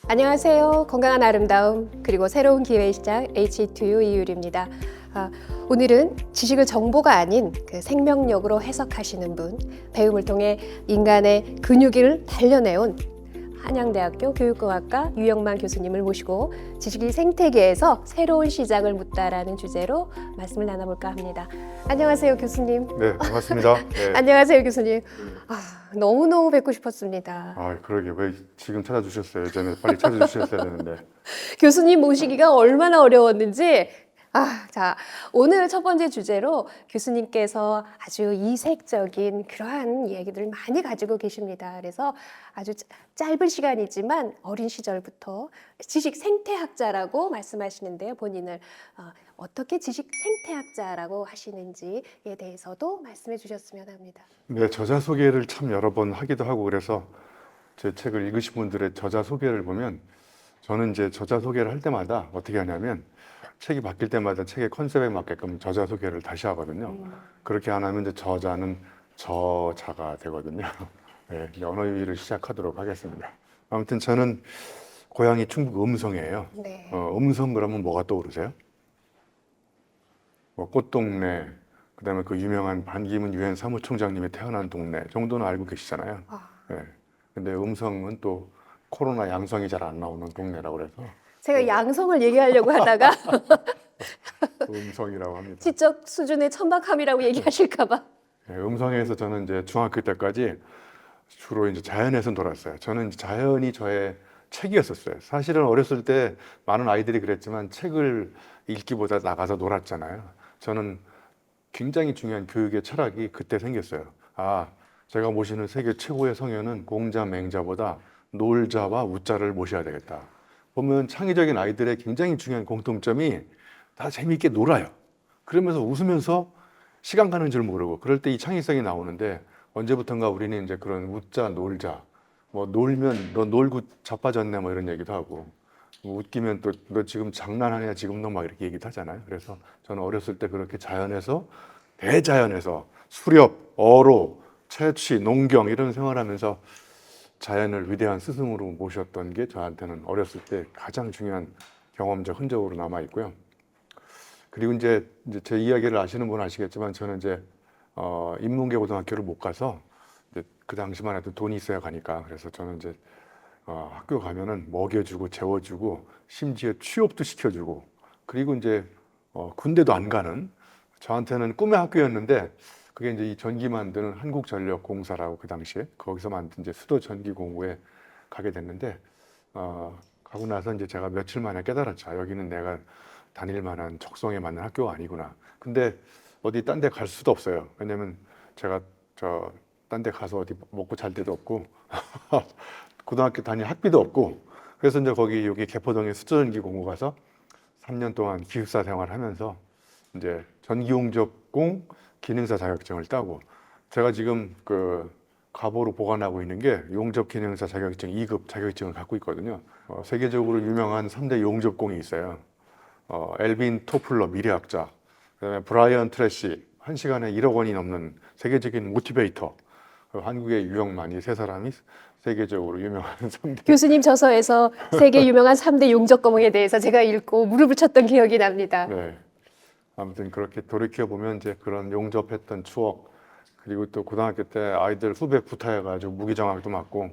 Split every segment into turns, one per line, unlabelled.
안녕하세요. 건강한 아름다움 그리고 새로운 기회의 시작 H2U 이유리입니다. 오늘은 지식을 정보가 아닌 그 생명력으로 해석하시는 분, 배움을 통해 인간의 근육을 단련해온 한양대학교 교육공학과 유영만 교수님을 모시고 지식이 생태계에서 새로운 시작을 묻다라는 주제로 말씀을 나눠볼까 합니다. 안녕하세요, 교수님.
네, 반갑습니다. 네.
안녕하세요, 교수님. 너무너무 뵙고 싶었습니다.
그러게 왜 지금 찾아주셨어요? 예전에 빨리 찾아주셨어야 되는데.
교수님 모시기가 얼마나 어려웠는지. 자, 오늘 첫 번째 주제로 교수님께서 아주 이색적인 그러한 이야기들을 많이 가지고 계십니다. 그래서 아주 짧은 시간이지만 어린 시절부터 지식 생태학자라고 말씀하시는데요. 본인을 어떻게 지식 생태학자라고 하시는지에 대해서도 말씀해 주셨으면 합니다.
네, 저자 소개를 참 여러 번 하기도 하고 그래서 제 책을 읽으신 분들의 저자 소개를 보면 저는 이제 저자 소개를 할 때마다 어떻게 하냐면 책이 바뀔 때마다 책의 컨셉에 맞게끔 저자 소개를 다시 하거든요. 그렇게 안 하면 이제 저자는 저자가 되거든요. 네, 언어 유희를 시작하도록 하겠습니다. 아무튼 저는 고향이 충북 음성이에요.
네.
음성 그러면 뭐가 떠오르세요? 뭐 꽃동네, 그다음에 그 유명한 반기문 유엔 사무총장님이 태어난 동네 정도는 알고 계시잖아요. 네. 근데 음성은 또 코로나 양성이 잘 안 나오는 동네라고 그래서
제가 양성을 얘기하려고 하다가
음성이라고 합니다.
지적 수준의 천박함이라고 얘기하실까 봐.
네, 음성에서 저는 이제 중학교 때까지 주로 이제 자연에서 놀았어요. 저는 자연이 저의 책이었었어요. 사실은 어렸을 때 많은 아이들이 그랬지만 책을 읽기보다 나가서 놀았잖아요. 저는 굉장히 중요한 교육의 철학이 그때 생겼어요. 제가 모시는 세계 최고의 성현은 공자, 맹자보다 놀자와 웃자를 모셔야 되겠다. 보면 창의적인 아이들의 굉장히 중요한 공통점이 다 재미있게 놀아요. 그러면서 웃으면서 시간 가는 줄 모르고 그럴 때 이 창의성이 나오는데 언제부턴가 우리는 이제 그런 웃자, 놀자, 뭐 놀면 너 놀고 자빠졌네 뭐 이런 얘기도 하고 웃기면 또 너 지금 장난하냐 지금 너 막 이렇게 얘기도 하잖아요. 그래서 저는 어렸을 때 그렇게 자연에서 대자연에서 수렵, 어로, 채취, 농경 이런 생활하면서 자연을 위대한 스승으로 모셨던 게 저한테는 어렸을 때 가장 중요한 경험적 흔적으로 남아 있고요. 그리고 이제 제 이야기를 아시는 분은 아시겠지만 저는 이제 인문계 고등학교를 못 가서 이제 그 당시만 해도 돈이 있어야 가니까 그래서 저는 이제 학교 가면은 먹여주고 재워주고 심지어 취업도 시켜주고 그리고 이제 군대도 안 가는 저한테는 꿈의 학교였는데 그게 이제 이 전기 만드는 한국전력공사라고 그 당시에 거기서 만든 이제 수도 전기 공구에 가게 됐는데 가고 나서 이제 제가 며칠 만에 깨달았죠. 여기는 내가 다닐 만한 적성에 맞는 학교가 아니구나. 근데 어디 딴 데 갈 수도 없어요. 왜냐면 제가 딴 데 가서 어디 먹고 잘 데도 없고 고등학교 다닐 학비도 없고 그래서 이제 여기 개포동에 수도전기 공고 가서 3년 동안 기숙사 생활하면서 이제 전기용접공 기능사 자격증을 따고 제가 지금 그 가보로 보관하고 있는 게 용접 기능사 자격증 2급 자격증을 갖고 있거든요. 세계적으로 유명한 3대 용접공이 있어요. 엘빈 토플러 미래학자, 그다음에 브라이언 트래시 1시간에 1억 원이 넘는 세계적인 모티베이터, 한국의 유영만 이 세 사람이 세계적으로 유명한 3대
교수님 저서에서 세계 유명한 3대 용접공에 대해서 제가 읽고 무릎을 쳤던 기억이 납니다.
네. 아무튼 그렇게 돌이켜 보면 이제 그런 용접했던 추억 그리고 또 고등학교 때 아이들 후배 구타해가지고 무기정학도 맞고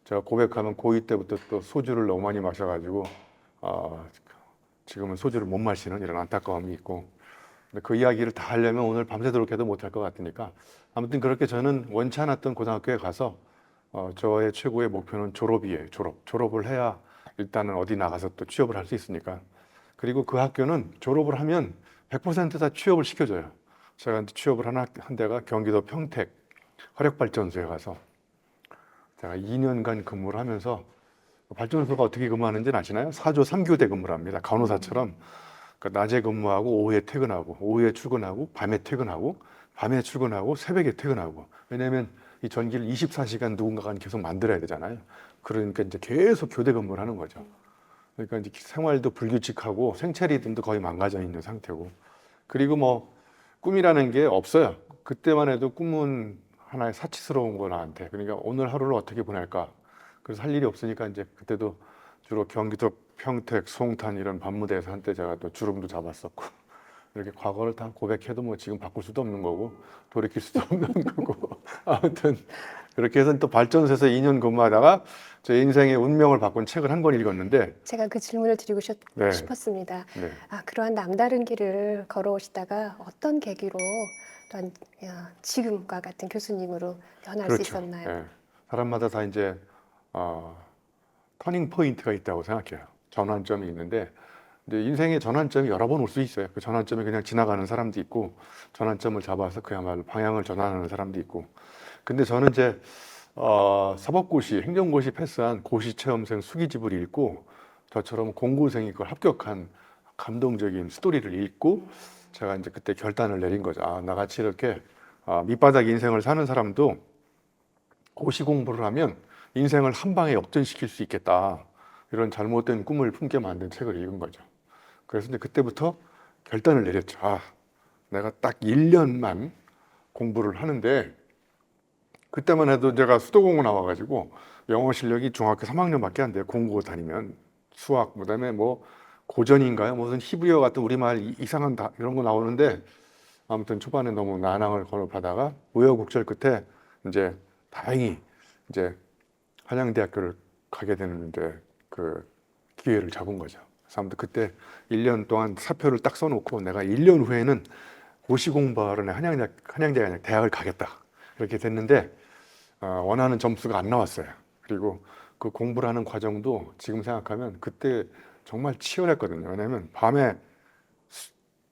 제가 고백하면 고2 때부터 또 소주를 너무 많이 마셔가지고 지금은 소주를 못 마시는 이런 안타까움이 있고 근데 그 이야기를 다 하려면 오늘 밤새도록 해도 못할 것 같으니까 아무튼 그렇게 저는 원치 않았던 고등학교에 가서 저의 최고의 목표는 졸업이에요. 졸업을 해야 일단은 어디 나가서 또 취업을 할 수 있으니까 그리고 그 학교는 졸업을 하면 100% 다 취업을 시켜줘요. 제가 취업을 한 데가 경기도 평택 화력발전소에 가서 제가 2년간 근무를 하면서 발전소가 어떻게 근무하는지는 아시나요? 4조 3교대 근무를 합니다. 간호사처럼 그러니까 낮에 근무하고 오후에 퇴근하고 오후에 출근하고 밤에 퇴근하고 밤에 출근하고 새벽에 퇴근하고 왜냐하면 이 전기를 24시간 누군가가 계속 만들어야 되잖아요. 그러니까 이제 계속 교대 근무를 하는 거죠. 그러니까 이제 생활도 불규칙하고 생체 리듬도 거의 망가져 있는 상태고 그리고 뭐 꿈이라는 게 없어요. 그때만 해도 꿈은 하나의 사치스러운 거 나한테 그러니까 오늘 하루를 어떻게 보낼까 그래서 할 일이 없으니까 이제 그때도 주로 경기도 평택, 송탄 이런 밤무대에서 한때 제가 또 주름도 잡았었고 이렇게 과거를 다 고백해도 뭐 지금 바꿀 수도 없는 거고 돌이킬 수도 없는 거고 아무튼 그렇게 해서 또 발전소에서 2년 근무하다가 제 인생의 운명을 바꾼 책을 한 권 읽었는데
제가 그 질문을 드리고
네.
싶었습니다.
네.
그러한 남다른 길을 걸어오시다가 어떤 계기로 또한 지금과 같은 교수님으로 변할 수
그렇죠.
있었나요?
예. 사람마다 다 이제 터닝 포인트가 있다고 생각해요. 전환점이 있는데 근데 인생의 전환점이 여러 번 올 수 있어요. 그 전환점이 그냥 지나가는 사람도 있고 전환점을 잡아서 그야말로 방향을 전환하는 사람도 있고 근데 저는 이제 사법고시, 행정고시 패스한 고시체험생 수기집을 읽고 저처럼 공고생이 그걸 합격한 감동적인 스토리를 읽고 제가 이제 그때 결단을 내린 거죠. 나같이 이렇게 밑바닥 인생을 사는 사람도 고시 공부를 하면 인생을 한 방에 역전시킬 수 있겠다. 이런 잘못된 꿈을 품게 만든 책을 읽은 거죠. 그래서 이제 그때부터 결단을 내렸죠. 내가 딱 1년만 공부를 하는데 그때만 해도 제가 수도공고 나와가지고 영어 실력이 중학교 3학년밖에 안 돼요. 공고 다니면 수학, 그다음에 뭐 고전인가요? 무슨 히브리어 같은 우리말 이상한 이런 거 나오는데 아무튼 초반에 너무 난항을 거듭하다가 우여곡절 끝에 이제 다행히 이제 한양대학교를 가게 되는 이제 그 기회를 잡은 거죠. 그래서 아무튼 그때 1년 동안 사표를 딱 써놓고 내가 1년 후에는 고시 공부하러 한양대가 아니라 대학을 가겠다. 이렇게 됐는데 원하는 점수가 안 나왔어요. 그리고 그 공부를 하는 과정도 지금 생각하면 그때 정말 치열했거든요. 왜냐하면 밤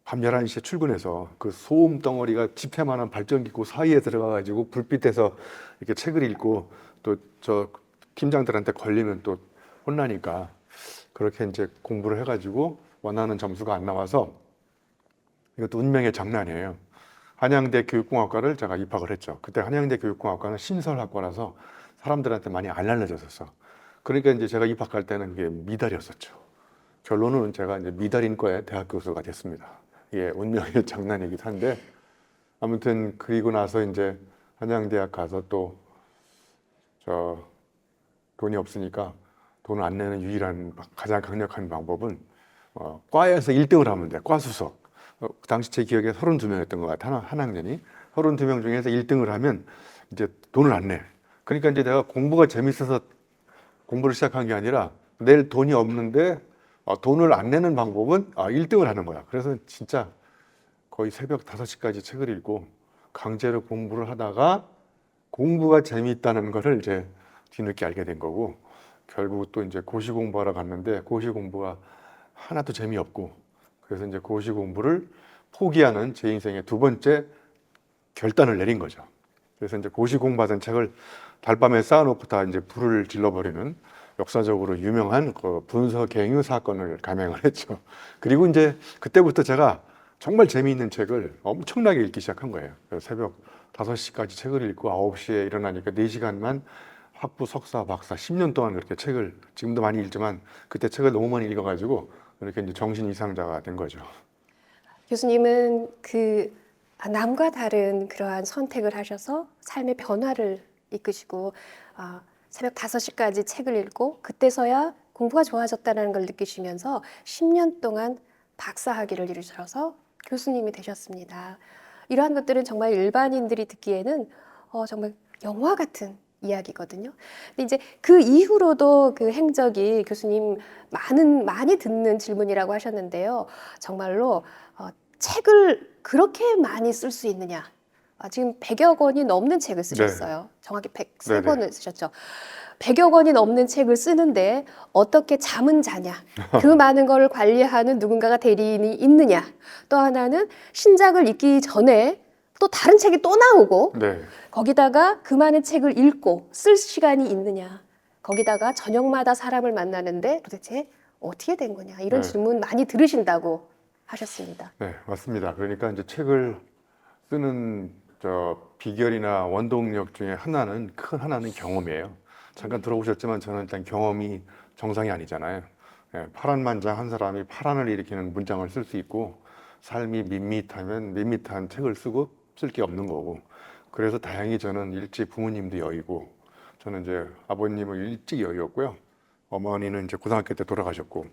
11시에 출근해서 그 소음 덩어리가 지폐만한 발전기구 사이에 들어가가지고 불빛에서 이렇게 책을 읽고 또 저 팀장들한테 걸리면 또 혼나니까 그렇게 이제 공부를 해가지고 원하는 점수가 안 나와서 이것도 운명의 장난이에요. 한양대 교육공학과를 제가 입학을 했죠. 그때 한양대 교육공학과는 신설학과라서 사람들한테 많이 안 알려졌었어. 그러니까 이제 제가 입학할 때는 그게 미달이었었죠. 결론은 제가 이제 미달인과의 대학 교수가 됐습니다. 이게 운명의 장난이기도 한데 아무튼 그리고 나서 이제 한양대학 가서 또 돈이 없으니까 돈을 안 내는 유일한 가장 강력한 방법은 과에서 1등을 하면 돼. 과 수석. 그 당시 제 기억에 32명이었던 것 같아. 한 학년이 32명 중에서 1등을 하면 이제 돈을 안 내. 그러니까 이제 내가 공부가 재밌어서 공부를 시작한 게 아니라 낼 돈이 없는데 돈을 안 내는 방법은 1등을 하는 거야. 그래서 진짜 거의 새벽 5시까지 책을 읽고 강제로 공부를 하다가 공부가 재미있다는 거를 이제 뒤늦게 알게 된 거고 결국 또 이제 고시 공부하러 갔는데 고시 공부가 하나도 재미없고 그래서 이제 고시 공부를 포기하는 제 인생의 두 번째 결단을 내린 거죠. 그래서 이제 고시 공부하던 책을 달밤에 쌓아놓고 다 이제 불을 질러버리는 역사적으로 유명한 그 분서갱유 사건을 감행을 했죠. 그리고 이제 그때부터 제가 정말 재미있는 책을 엄청나게 읽기 시작한 거예요. 그래서 새벽 5시까지 책을 읽고 9시에 일어나니까 4시간만 학부, 석사, 박사 10년 동안 그렇게 책을 지금도 많이 읽지만 그때 책을 너무 많이 읽어가지고 이렇게 이제 정신 이상자가 된 거죠.
교수님은 남과 다른 그러한 선택을 하셔서 삶의 변화를 이끄시고 새벽 5시까지 책을 읽고 그때서야 공부가 좋아졌다는 걸 느끼시면서 10년 동안 박사학위를 이루셔서 교수님이 되셨습니다. 이러한 것들은 정말 일반인들이 듣기에는 정말 영화 같은 이야기거든요. 근데 이제 그 이후로도 그 행적이 교수님 많이 듣는 질문이라고 하셨는데요. 정말로 책을 그렇게 많이 쓸 수 있느냐? 지금 100여 권이 넘는 책을 쓰셨어요. 정확히 103권을 쓰셨죠. 100여 권이 넘는 책을 쓰는데 어떻게 잠은 자냐? 그 많은 걸 관리하는 누군가가 대리인이 있느냐? 또 하나는 신작을 읽기 전에 또 다른 책이 또 나오고 거기다가 그 많은 책을 읽고 쓸 시간이 있느냐? 거기다가 저녁마다 사람을 만나는데 도대체 어떻게 된 거냐? 이런 질문 많이 들으신다고 하셨습니다.
네, 맞습니다. 그러니까 이제 책을 쓰는 비결이나 원동력 중에 큰 하나는 경험이에요. 잠깐 들어보셨지만 저는 일단 경험이 정상이 아니잖아요. 파란만장 한 사람이 파란을 일으키는 문장을 쓸 수 있고 삶이 밋밋하면 밋밋한 책을 쓰고 쓸 게 없는 거고 그래서 다행히 저는 일찍 부모님도 여의고 저는 이제 아버님은 일찍 여의었고요. 어머니는 이제 고등학교 때 돌아가셨고,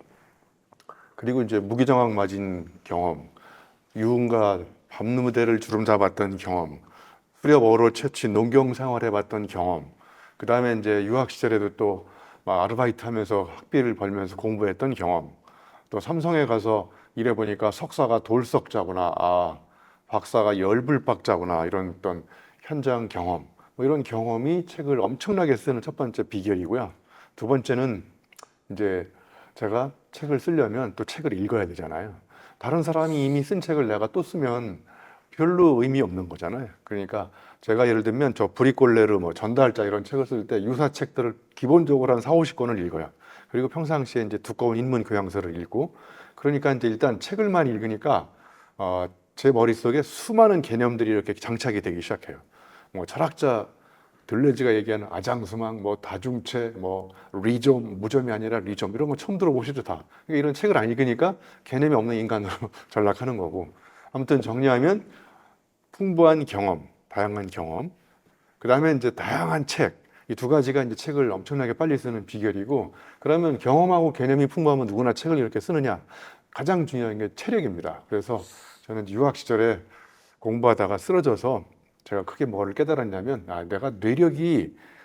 그리고 이제 무기정학 맞은 경험, 유흥가 밤무대를 주름 잡았던 경험, 수렵 어로 채취 농경 생활해봤던 경험, 그 다음에 이제 유학 시절에도 또 막 아르바이트 하면서 학비를 벌면서 공부했던 경험, 또 삼성에 가서 일해보니까 석사가 돌석자구나, 아, 박사가 열불박자구나, 이런 어떤 현장 경험, 뭐 이런 경험이 책을 엄청나게 쓰는 첫 번째 비결이고요. 두 번째는 이제 제가 책을 쓰려면 또 책을 읽어야 되잖아요. 다른 사람이 이미 쓴 책을 내가 또 쓰면 별로 의미 없는 거잖아요. 그러니까 제가 예를 들면 저 브리꼴레르 뭐 전달자 이런 책을 쓸 때 유사책들을 기본적으로 한 4, 50권을 읽어요. 그리고 평상시에 이제 두꺼운 인문 교양서를 읽고, 그러니까 이제 일단 책을만 읽으니까 제 머릿속에 수많은 개념들이 이렇게 장착이 되기 시작해요. 뭐 철학자 들레즈가 얘기하는 아장수망, 뭐 다중체, 뭐 리점, 무점이 아니라 리점, 이런 거 처음 들어보시죠 다. 그러니까 이런 책을 안 읽으니까 개념이 없는 인간으로 전락하는 거고. 아무튼 정리하면 풍부한 경험, 다양한 경험, 그 다음에 이제 다양한 책, 이 두 가지가 이제 책을 엄청나게 빨리 쓰는 비결이고, 그러면 경험하고 개념이 풍부하면 누구나 책을 이렇게 쓰느냐? 가장 중요한 게 체력입니다. 그래서 저는 유학 시절에 공부하다가 쓰러져서 제가 크게 뭐를 깨달았냐면, 아, 내가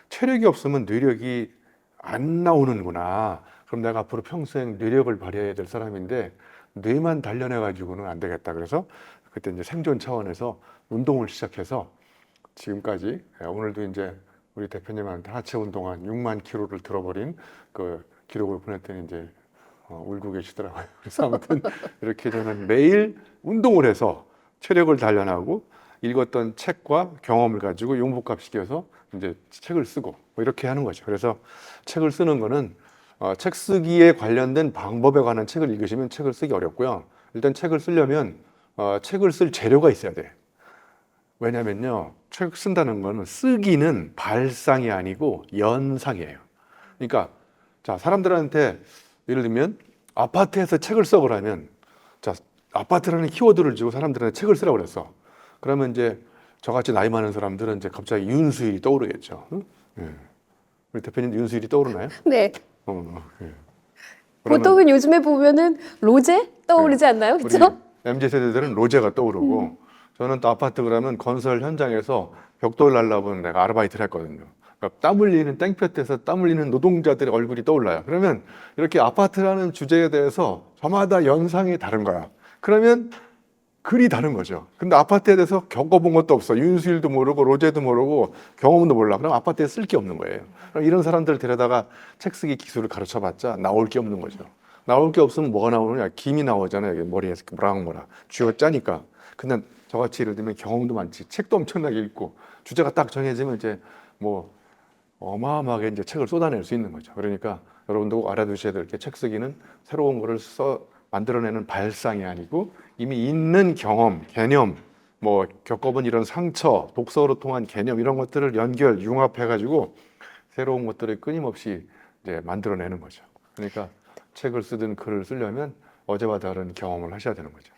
체력이 없으면 뇌력이 안 나오는구나. 그럼 내가 앞으로 평생 뇌력을 발휘해야 될 사람인데 뇌만 단련해 가지고는 안 되겠다. 그래서 그때 이제 생존 차원에서 운동을 시작해서 지금까지, 오늘도 이제 우리 대표님한테 하체 운동 한 6만 킬로를 들어버린 그 기록을 보냈더니 이제 울고 계시더라고요. 그래서 아무튼 이렇게 저는 매일 운동을 해서 체력을 단련하고 읽었던 책과 경험을 가지고 융복합시켜서 이제 책을 쓰고 뭐 이렇게 하는 거죠. 그래서 책을 쓰는 거는 책 쓰기에 관련된 방법에 관한 책을 읽으시면 책을 쓰기 어렵고요. 일단 책을 쓰려면 책을 쓸 재료가 있어야 돼. 왜냐면요, 책 쓴다는 거는 쓰기는 발상이 아니고 연상이에요. 그러니까 자, 사람들한테 예를 들면 아파트에서 책을 써 그러면, 자, 아파트라는 키워드를 주고 사람들한테 책을 쓰라고 그랬어. 그러면 이제 저같이 나이 많은 사람들은 이제 갑자기 윤수일이 떠오르겠죠. 응? 예. 우리 대표님도 윤수일이 떠오르나요?
네.
예.
보통은 요즘에 보면은 로제 떠오르지 않나요?
우리
그렇죠?
MZ 세대들은 로제가 떠오르고, 저는 또 아파트 그러면 건설 현장에서 벽돌 날라보는 내가 아르바이트를 했거든요. 그러니까 땀 흘리는 땡볕에서 땀 흘리는 노동자들의 얼굴이 떠올라요. 그러면 이렇게 아파트라는 주제에 대해서 저마다 연상이 다른 거야. 그러면 글이 다른 거죠. 근데 아파트에 대해서 겪어본 것도 없어. 윤수일도 모르고 로제도 모르고 경험도 몰라. 그럼 아파트에 쓸 게 없는 거예요. 그럼 이런 사람들 데려다가 책 쓰기 기술을 가르쳐봤자 나올 게 없는 거죠. 나올 게 없으면 뭐가 나오느냐? 김이 나오잖아요. 여기 머리에 뭐라 쥐어 짜니까. 근데 저같이 예를 들면 경험도 많지, 책도 엄청나게 읽고, 주제가 딱 정해지면 이제 뭐 어마어마하게 이제 책을 쏟아낼 수 있는 거죠. 그러니까 여러분도 꼭 알아두셔야 될 게, 책 쓰기는 새로운 거를 만들어내는 발상이 아니고 이미 있는 경험, 개념, 뭐 겪어본 이런 상처, 독서로 통한 개념, 이런 것들을 융합해가지고 새로운 것들을 끊임없이 이제 만들어내는 거죠. 그러니까 책을 쓰든 글을 쓰려면 어제와 다른 경험을 하셔야 되는 거죠.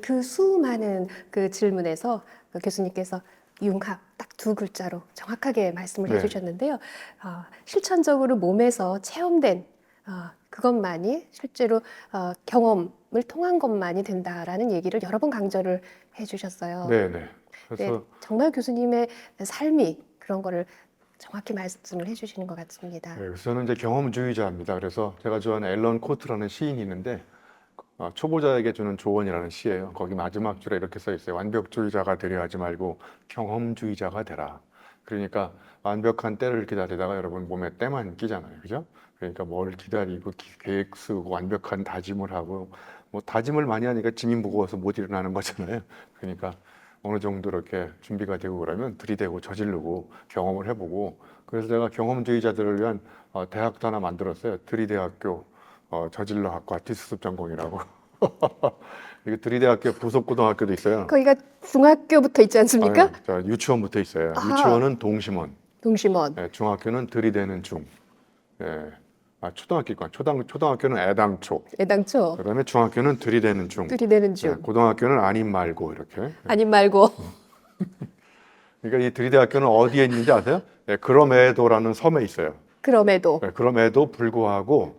그 수많은 그 질문에서 그 교수님께서 융합 딱 두 글자로 정확하게 말씀을
네.
해주셨는데요. 실천적으로 몸에서 체험된 그것만이 실제로 경험을 통한 것만이 된다라는 얘기를 여러 번 강조를 해주셨어요.
네.
네,
그래서
정말 교수님의 삶이 그런 거를 정확히 말씀을 해주시는 것 같습니다.
네, 그래서 저는 이제 경험주의자입니다. 그래서 제가 좋아하는 앨런 코트라는 시인이 있는데, 초보자에게 주는 조언이라는 시예요. 거기 마지막 줄에 이렇게 써 있어요. 완벽주의자가 되려 하지 말고 경험주의자가 되라. 그러니까 완벽한 때를 기다리다가 여러분 몸에 때만 끼잖아요. 그죠? 그러니까 뭘 기다리고 계획 쓰고 완벽한 다짐을 하고, 뭐 다짐을 많이 하니까 짐이 무거워서 못 일어나는 거잖아요. 그러니까 어느 정도 이렇게 준비가 되고 그러면 들이대고 저지르고 경험을 해보고, 그래서 제가 경험주의자들을 위한 대학도 하나 만들었어요. 드리대학교 저질러 학과 뒷수습 전공이라고. 이게 드리대학교 부속고등학교도 있어요.
거기가 중학교부터 있지 않습니까?
아유, 자, 유치원부터 있어요.
아하.
유치원은 동심원,
동심원.
중학교는 들이대는 중, 초등학교는 애당초,
애당초.
그다음에 중학교는 들이대는 중,
들이대는 중.
고등학교는 아님 말고 이렇게.
아님 말고.
그러니까 이 드리대 학교는 어디에 있는지 아세요? 그로메도라는 섬에 있어요.
그럼에도
네, 그럼에도 불구하고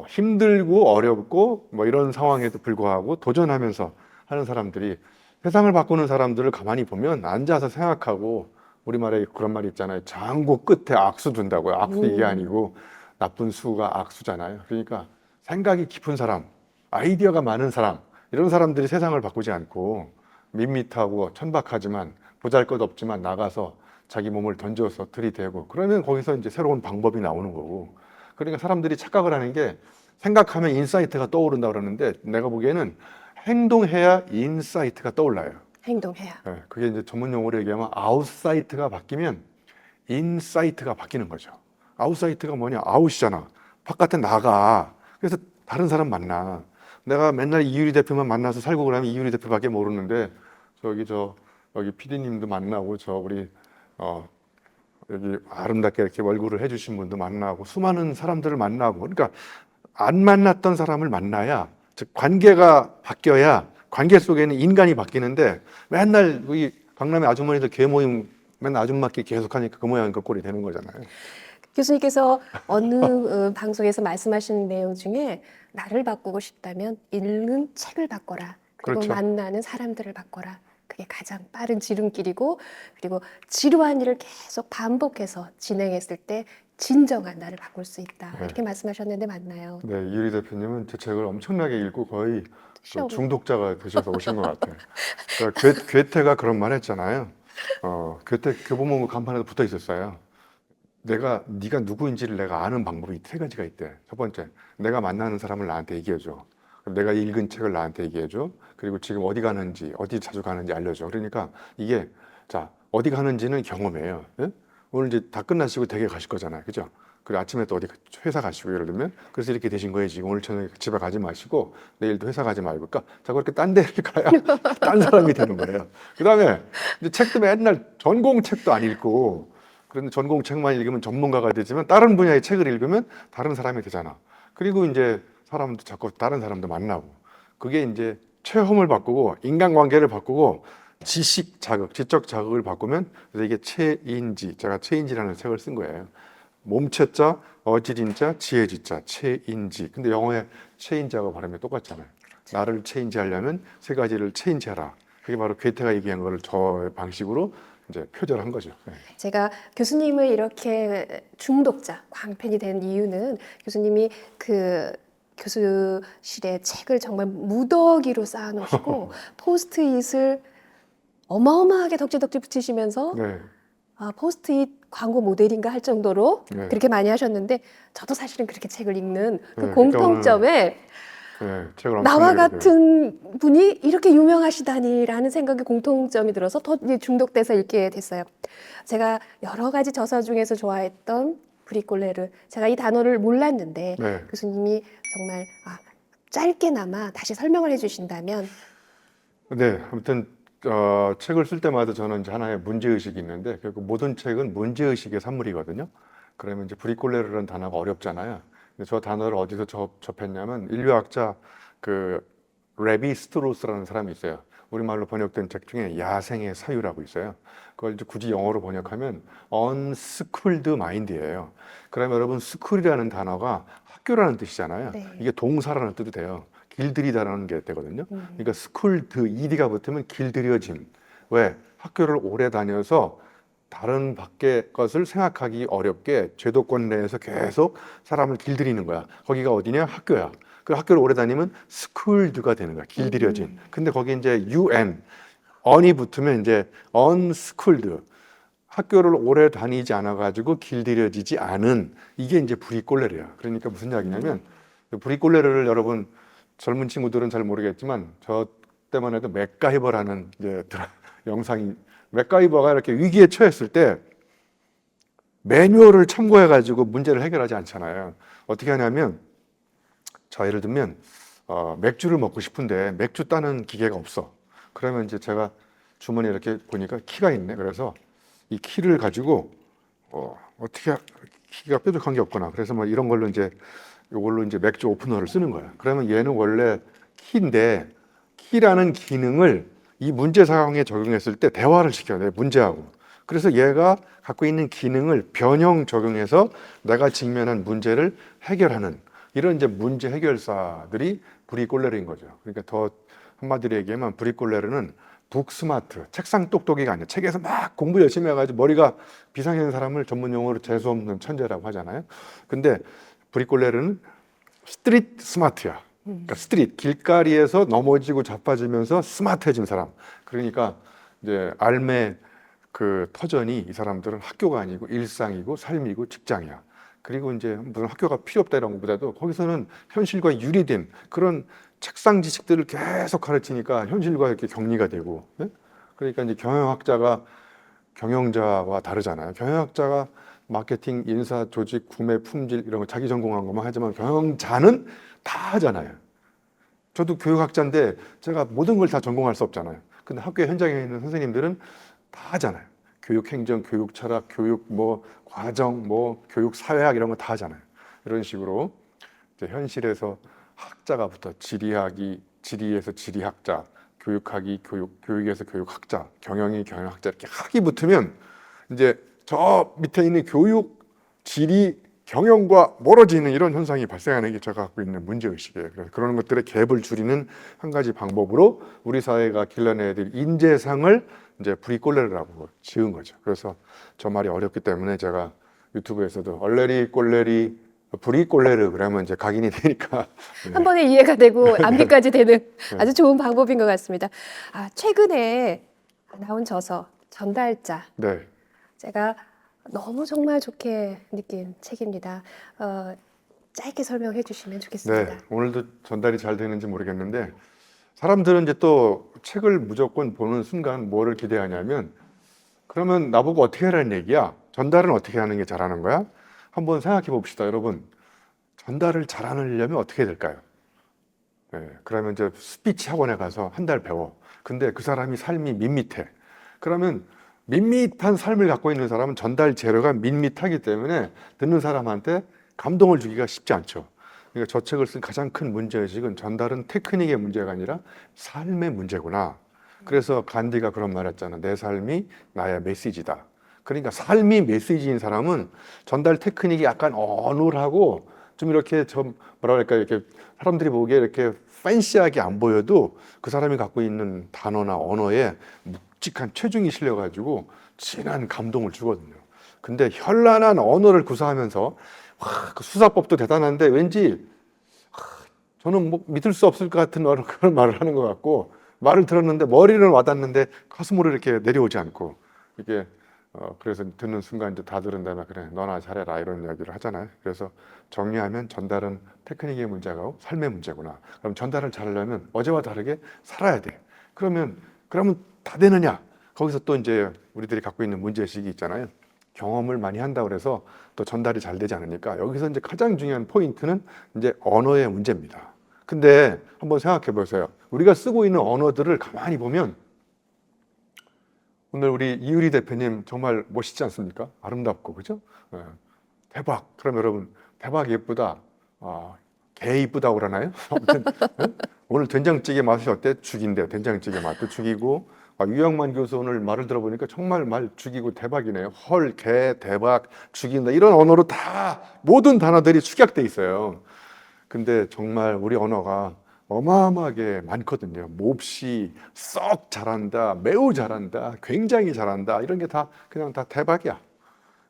힘들고 어렵고 뭐 이런 상황에도 불구하고 도전하면서 하는 사람들이 세상을 바꾸는 사람들을 가만히 보면 앉아서 생각하고 우리말에 그런 말이 있잖아요. 장고 끝에 악수 둔다고요. 악수 이게 아니고 나쁜 수가 악수잖아요. 그러니까 생각이 깊은 사람, 아이디어가 많은 사람 이런 사람들이 세상을 바꾸지 않고 밋밋하고 천박하지만 보잘것없지만 나가서 자기 몸을 던져서 들이대고 그러면 거기서 이제 새로운 방법이 나오는 거고 그러니까 사람들이 착각을 하는 게 생각하면 인사이트가 떠오른다 그러는데 내가 보기에는 행동해야 인사이트가 떠올라요.
행동해야.
예, 그게 이제 전문 용어로 얘기하면 아웃사이트가 바뀌면 인사이트가 바뀌는 거죠. 아웃사이트가 뭐냐? 아웃이잖아. 바깥에 나가. 그래서 다른 사람 만나. 내가 맨날 이유리 대표만 만나서 살고 그러면 이유리 대표밖에 모르는데 여기 PD님도 만나고 우리 여기 아름답게 이렇게 월구를 해주신 분도 만나고 수많은 사람들을 만나고 그러니까 안 만났던 사람을 만나야 즉 관계가 바뀌어야 관계 속에는 인간이 바뀌는데 맨날 이 강남의 아주머니들 개 모임 맨날 아줌마끼리 계속하니까 그 모양 그 꼴이 되는 거잖아요.
교수님께서 어느 방송에서 말씀하신 내용 중에 나를 바꾸고 싶다면 읽는 책을 바꿔라. 그리고
그렇죠.
만나는 사람들을 바꿔라. 그게 가장 빠른 지름길이고 그리고 지루한 일을 계속 반복해서 진행했을 때 진정한 나를 바꿀 수 있다.
네.
이렇게 말씀하셨는데 맞나요?
네, 이유리 대표님은 제 책을 엄청나게 읽고 거의 그
시험.
중독자가 되셔서 오신 것 같아요. 그러니까 괴테가 그런 말 했잖아요. 괴테 교보문고 간판에도 붙어 있었어요. 네가 누구인지를 내가 아는 방법이 세 가지가 있대. 첫 번째, 내가 만나는 사람을 나한테 얘기해줘. 그럼 내가 읽은 책을 나한테 얘기해줘. 그리고 지금 어디 가는지, 어디 자주 가는지 알려줘. 그러니까 이게 자 어디 가는지는 경험이에요. 예? 오늘 이제 다 끝나시고 댁에 가실 거잖아요, 그죠? 그리고 아침에 또 어디 회사 가시고 예를 들면 그래서 이렇게 되신 거예요. 지금 오늘 저녁에 집에 가지 마시고 내일도 회사 가지 말고, 그러니까 자꾸 이렇게 딴 데를 가야 딴 사람이 되는 거예요. 그다음에 이제 책도 맨날 전공 책도 안 읽고. 그런데 전공 책만 읽으면 전문가가 되지만 다른 분야의 책을 읽으면 다른 사람이 되잖아. 그리고 이제 사람도 자꾸 다른 사람도 만나고 그게 이제 체험을 바꾸고 인간관계를 바꾸고 지식 자극, 지적 자극을 바꾸면 그래서 이게 체인지, 제가 체인지라는 책을 쓴 거예요. 몸체자, 어지린자, 지혜지자, 체인지. 근데 영어에 체인지하고 발음이 똑같잖아요. 나를 체인지하려면 세 가지를 체인지하라. 그게 바로 괴테가 얘기한 거를 저 방식으로 이제 표절한 거죠. 네.
제가 교수님을 이렇게 중독자, 광팬이 된 이유는 교수님이 그 교수실에 책을 정말 무더기로 쌓아놓으시고 포스트잇을 어마어마하게 덕지덕지 붙이시면서
네.
포스트잇 광고 모델인가 할 정도로
네.
그렇게 많이 하셨는데 저도 사실은 그렇게 책을 읽는 그
그러니까
공통점에
네, 책을
나와
엄청나게
같은 분이 이렇게 유명하시다니라는 생각에 공통점이 들어서 더 이제 중독돼서 읽게 됐어요. 제가 여러 가지 저서 중에서 좋아했던 브리꼴레르, 제가 이 단어를 몰랐는데
네.
교수님이 정말 짧게나마 다시 설명을 해주신다면.
네, 아무튼 책을 쓸 때마다 저는 이제 하나의 문제의식이 있는데 결국 모든 책은 문제의식의 산물이거든요. 그러면 이제 브리꼴레르라는 단어가 어렵잖아요. 근데 저 단어를 어디서 접했냐면 인류학자 그 레비 스트로스라는 사람이 있어요. 우리말로 번역된 책 중에 야생의 사유라고 있어요. 그걸 이제 굳이 영어로 번역하면 unschooled mind예요. 그러면 여러분 school이라는 단어가 학교라는 뜻이잖아요.
네.
이게 동사라는 뜻도 돼요. 길들이다라는 게 되거든요. 그러니까 schooled ed가 붙으면 길들여짐. 왜? 학교를 오래 다녀서 다른 밖의 것을 생각하기 어렵게 제도권 내에서 계속 사람을 길들이는 거야. 거기가 어디냐? 학교야. 그 학교를 오래 다니면 schooled가 되는 거야. 길들여진. 근데 거기 이제 on이 붙으면 이제 unschooled. 학교를 오래 다니지 않아 가지고 길들여지지 않은 이게 이제 브리꼴레르야. 그러니까 무슨 이야기냐면 브리꼴레르를 여러분 젊은 친구들은 잘 모르겠지만 저 때만 해도 맥가이버라는 이제 영상이 맥가이버가 이렇게 위기에 처했을 때 매뉴얼을 참고해 가지고 문제를 해결하지 않잖아요. 어떻게 하냐면 예를 들면 맥주를 먹고 싶은데 맥주 따는 기계가 없어. 그러면 이제 제가 주머니에 이렇게 보니까 키가 있네. 그래서 이 키를 가지고 어떻게 키가 뾰족한 게 없거나 그래서 뭐 이런 걸로 이제 이걸로 이제 맥주 오프너를 쓰는 거야. 그러면 얘는 원래 키인데 키라는 기능을 이 문제 상황에 적용했을 때 대화를 시켜야 돼, 문제하고. 그래서 얘가 갖고 있는 기능을 변형 적용해서 내가 직면한 문제를 해결하는 이런 이제 문제 해결사들이 브리꼴레르인 거죠. 그러니까 더 한마디로 얘기하면 브리꼴레르는 북스마트, 책상 똑똑이가 아니라 책에서 막 공부 열심히 해가지고 머리가 비상인 사람을 전문 용어로 재수 없는 천재라고 하잖아요. 근데 브리꼴레르는 스트리트 스마트야. 그러니까 스트리트, 길거리에서 넘어지고 자빠지면서 스마트해진 사람. 그러니까 이제 삶의 그 터전이 이 사람들은 학교가 아니고 일상이고 삶이고 직장이야. 그리고 이제 무슨 학교가 필요 없다 이런 것보다도 거기서는 현실과 유리된 그런 책상 지식들을 계속 가르치니까 현실과 이렇게 격리가 되고, 예? 그러니까 이제 경영학자가 경영자와 다르잖아요. 경영학자가 마케팅, 인사, 조직, 구매, 품질 이런 거 자기 전공한 것만 하지만 경영자는 다 하잖아요. 저도 교육학자인데 제가 모든 걸 다 전공할 수 없잖아요. 근데 학교 현장에 있는 선생님들은 다 하잖아요. 교육 행정, 교육 철학, 교육 뭐 과정, 뭐 교육 사회학 이런 거 다 하잖아요. 이런 식으로 이제 현실에서 학자가 붙어 지리학이 지리에서 지리학자, 교육학이 교육에서 교육학자, 경영이 경영학자 이렇게 학이 붙으면 이제 저 밑에 있는 교육, 지리, 경영과 멀어지는 이런 현상이 발생하는 게 제가 갖고 있는 문제의식이에요. 그래서 그런 것들의 갭을 줄이는 한 가지 방법으로 우리 사회가 길러내야 될 인재상을 이제 브리꼴레르라고 지은 거죠. 그래서 저 말이 어렵기 때문에 제가 유튜브에서도 얼레리 꼴레리 브리꼴레르 그러면 이제 각인이 되니까
한 번에 이해가 되고 암기까지 되는 아주 좋은 방법인 것 같습니다. 아, 최근에 나온 저서 전달자.
네.
제가 너무 정말 좋게 느낀 책입니다. 짧게 설명해 주시면 좋겠습니다.
네, 오늘도 전달이 잘 되는지 모르겠는데 사람들은 이제 또 책을 무조건 보는 순간 뭐를 기대하냐면 그러면 나보고 어떻게 하라는 얘기야? 전달은 어떻게 하는 게 잘하는 거야? 한번 생각해 봅시다, 여러분. 전달을 잘하려면 어떻게 해야 될까요? 네, 그러면 이제 스피치 학원에 가서 한 달 배워. 근데 그 사람이 삶이 밋밋해. 그러면 밋밋한 삶을 갖고 있는 사람은 전달 재료가 밋밋하기 때문에 듣는 사람한테 감동을 주기가 쉽지 않죠. 그러니까 저 책을 쓴 가장 큰 문제의식은 전달은 테크닉의 문제가 아니라 삶의 문제구나. 그래서 간디가 그런 말 했잖아. 내 삶이 나의 메시지다. 그러니까 삶이 메시지인 사람은 전달 테크닉이 약간 어눌하고 좀 이렇게 좀 뭐라 그럴까 이렇게 사람들이 보기에 이렇게 팬시하게 안 보여도 그 사람이 갖고 있는 단어나 언어에 묵직한 체중이 실려가지고 진한 감동을 주거든요. 근데 현란한 언어를 구사하면서 와, 그 수사법도 대단한데 왠지 저는 뭐 믿을 수 없을 것 같은 그런 말을 하는 것 같고 말을 들었는데 머리는 와닿는데 가슴으로 이렇게 내려오지 않고 이게 그래서 듣는 순간 이제 다 들은 다음에 그래 너나 잘해라 이런 이야기를 하잖아요. 그래서 정리하면 전달은 테크닉의 문제가 아니고 삶의 문제구나. 그럼 전달을 잘하려면 어제와 다르게 살아야 돼. 그러면 다 되느냐? 거기서 또 이제 우리들이 갖고 있는 문제의식이 있잖아요. 경험을 많이 한다고 해서 또 전달이 잘 되지 않으니까 여기서 이제 가장 중요한 포인트는 이제 언어의 문제입니다. 근데 한번 생각해 보세요. 우리가 쓰고 있는 언어들을 가만히 보면 오늘 우리 이유리 대표님 정말 멋있지 않습니까? 아름답고 그죠? 예. 대박. 그럼 여러분 대박 예쁘다. 개 이쁘다고 그러나요? 아무튼 예? 오늘 된장찌개 맛이 어때? 죽인대요. 된장찌개 맛도 죽이고 유영만 교수 오늘 말을 들어보니까 정말 말 죽이고 대박이네요. 헐, 개, 대박, 죽인다 이런 언어로 다 모든 단어들이 축약돼 있어요. 근데 정말 우리 언어가 어마어마하게 많거든요. 몹시, 썩 잘한다, 매우 잘한다, 굉장히 잘한다 이런 게 다 그냥 다 대박이야.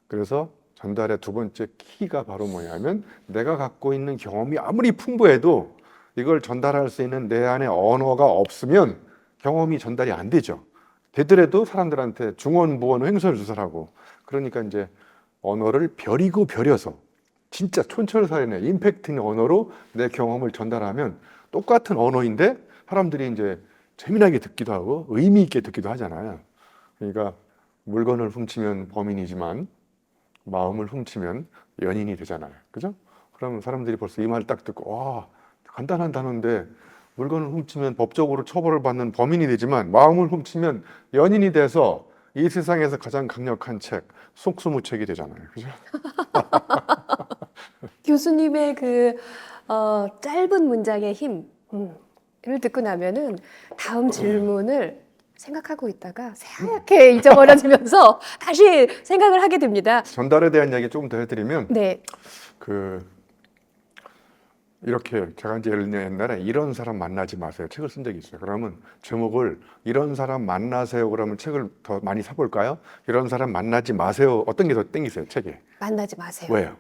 그래서 전달의 두 번째 키가 바로 뭐냐면 내가 갖고 있는 경험이 아무리 풍부해도 이걸 전달할 수 있는 내 안에 언어가 없으면 경험이 전달이 안 되죠. 되더라도 사람들한테 중언부언 횡설수설하고 그러니까 이제 언어를 벼리고 벼려서 진짜 촌철살인의 임팩트 있는 언어로 내 경험을 전달하면 똑같은 언어인데 사람들이 이제 재미나게 듣기도 하고 의미 있게 듣기도 하잖아요. 그러니까 물건을 훔치면 범인이지만 마음을 훔치면 연인이 되잖아요. 그죠? 그러면 사람들이 벌써 이 말 딱 듣고 와, 간단한 단어인데 물건을 훔치면 법적으로 처벌을 받는 범인이 되지만 마음을 훔치면 연인이 돼서 이 세상에서 가장 강력한 책, 속수무책이 되잖아요. 그죠?
교수님의 그 짧은 문장의 힘을 듣고 나면은 다음 질문을 생각하고 있다가 새하얗게 잊어버려지면서 다시 생각을 하게 됩니다.
전달에 대한 이야기 조금 더 해드리면
네,
그 이렇게 제가 이제 예를 들면 옛날에 이런 사람 만나지 마세요 책을 쓴 적이 있어요. 그러면 제목을 이런 사람 만나세요 그러면 책을 더 많이 사볼까요? 이런 사람 만나지 마세요 어떤 게 더 땡기세요 책에?
만나지 마세요.
왜요?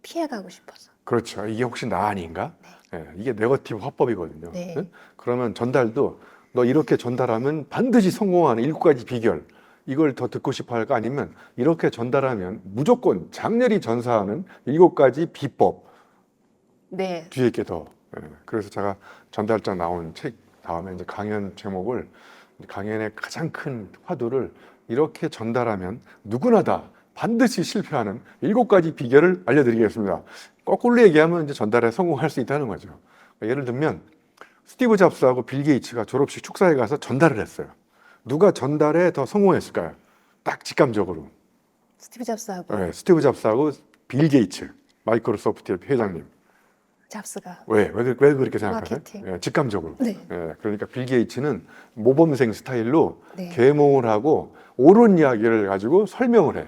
피해가고 싶어서.
그렇죠. 이게 혹시 나 아닌가? 예, 이게 네거티브 화법이거든요.
네.
예? 그러면 전달도 너 이렇게 전달하면 반드시 성공하는 7가지 비결 이걸 더 듣고 싶어 할까? 아니면 이렇게 전달하면 무조건 장렬히 전사하는 7가지 비법
네,
뒤에 게 더. 예, 그래서 제가 전달자 나온 책 다음에 이제 강연 제목을 강연의 가장 큰 화두를 이렇게 전달하면 누구나 다 반드시 실패하는 7가지 비결을 알려드리겠습니다. 거꾸로 얘기하면 이제 전달에 성공할 수 있다는 거죠. 예를 들면 스티브 잡스하고 빌 게이츠가 졸업식 축사에 가서 전달을 했어요. 누가 전달에 더 성공했을까요? 딱 직감적으로.
스티브 잡스하고
네, 스티브 잡스하고 빌 게이츠, 마이크로소프트의 회장님.
잡스가.
왜 그렇게 생각하세요?
마케팅.
예, 직감적으로.
네.
예, 그러니까 빌 게이츠는 모범생 스타일로
네.
계몽을 하고 옳은 이야기를 가지고 설명을 해.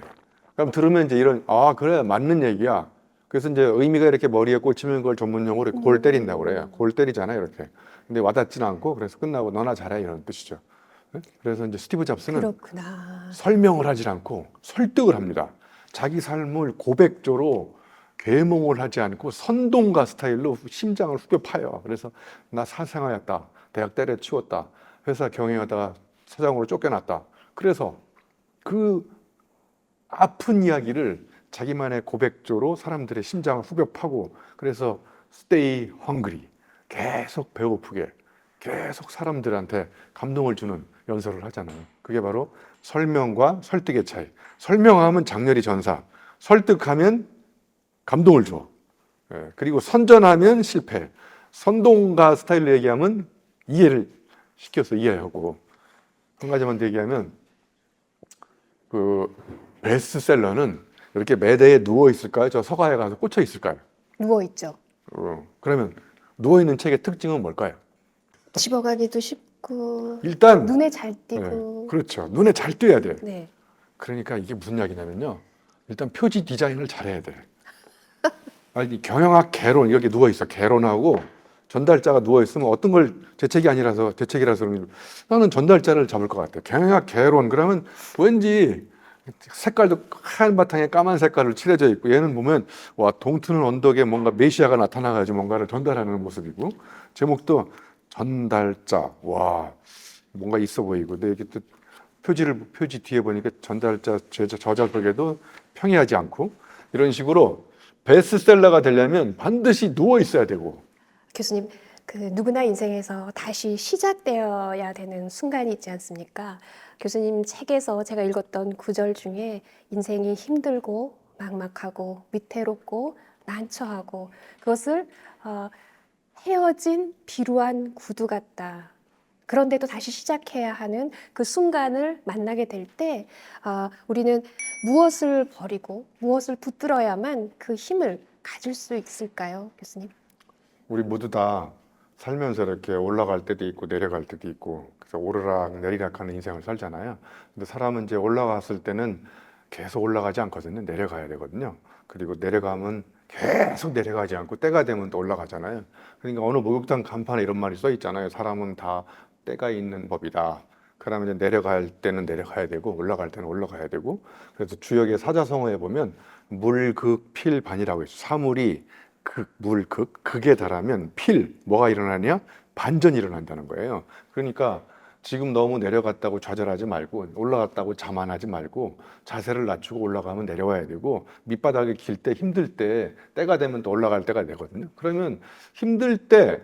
그럼 들으면 이제 이런 그래 맞는 얘기야. 그래서 이제 의미가 이렇게 머리에 꽂히면 그걸 전문 용어로 골 때린다고 그래요. 골 때리잖아요, 이렇게. 근데 와닿지는 않고 그래서 끝나고 너나 잘해 이런 뜻이죠. 예? 그래서 이제 스티브 잡스는
그렇구나.
설명을 하지 않고 설득을 합니다. 자기 삶을 고백조로 계몽을 하지 않고 선동가 스타일로 심장을 후벼 파요. 그래서 나 사생아였다. 대학 때려치웠다. 회사 경영하다가 사장으로 쫓겨났다. 그래서 그 아픈 이야기를 자기만의 고백조로 사람들의 심장을 후벼 파고 그래서 stay hungry. 계속 배고프게 계속 사람들한테 감동을 주는 연설을 하잖아요. 그게 바로 설명과 설득의 차이. 설명하면 장렬히 전사, 설득하면 감동을 줘. 예, 그리고 선전하면 실패. 선동가 스타일로 얘기하면 이해를 시켜서 이해하고. 한 가지만 더 얘기하면 그 베스트셀러는 이렇게 매대에 누워 있을까요? 저 서가에 가서 꽂혀 있을까요?
누워 있죠.
그러면 누워 있는 책의 특징은 뭘까요?
집어가기도 쉽고
일단
눈에 잘 띄고.
그렇죠. 눈에 잘 띄어야 돼.
네.
그러니까 이게 무슨 이야기냐면요. 일단 표지 디자인을 잘해야 돼. 아니 경영학 개론 이렇게 누워 있어. 개론하고 전달자가 누워 있으면 어떤 걸 재책이라서 나는 전달자를 잡을 것 같아. 경영학 개론 그러면 왠지 색깔도 하얀 바탕에 까만 색깔을 칠해져 있고 얘는 보면 와 동트는 언덕에 뭔가 메시아가 나타나가지고 뭔가를 전달하는 모습이고 제목도 전달자 와 뭔가 있어 보이고 근데 이렇게 또 표지 뒤에 보니까 전달자 저자벽에도 평이하지 않고 이런 식으로 베스트셀러가 되려면 반드시 누워 있어야 되고.
교수님, 그 누구나 인생에서 다시 시작되어야 되는 순간이 있지 않습니까? 교수님 책에서 제가 읽었던 구절 중에 인생이 힘들고 막막하고 위태롭고 난처하고 그것을 헤어진 비루한 구두 같다. 그런데도 다시 시작해야 하는 그 순간을 만나게 될 때 우리는 무엇을 버리고 무엇을 붙들어야만 그 힘을 가질 수 있을까요, 교수님?
우리 모두 다 살면서 이렇게 올라갈 때도 있고 내려갈 때도 있고 그래서 오르락 내리락 하는 인생을 살잖아요. 근데 사람은 이제 올라갔을 때는 계속 올라가지 않거든요. 내려가야 되거든요. 그리고 내려가면 계속 내려가지 않고 때가 되면 또 올라가잖아요. 그러니까 어느 목욕탕 간판에 이런 말이 써 있잖아요. 사람은 다 때가 있는 법이다. 그러면 이제 내려갈 때는 내려가야 되고 올라갈 때는 올라가야 되고 그래서 주역의 사자성어에 보면 물극 필반이라고 있어요. 사물이 극, 물극, 극에 달하면 뭐가 일어나냐? 반전이 일어난다는 거예요. 그러니까 지금 너무 내려갔다고 좌절하지 말고 올라갔다고 자만하지 말고 자세를 낮추고 올라가면 내려와야 되고 밑바닥에 길 때 힘들 때 때가 되면 또 올라갈 때가 되거든요. 그러면 힘들 때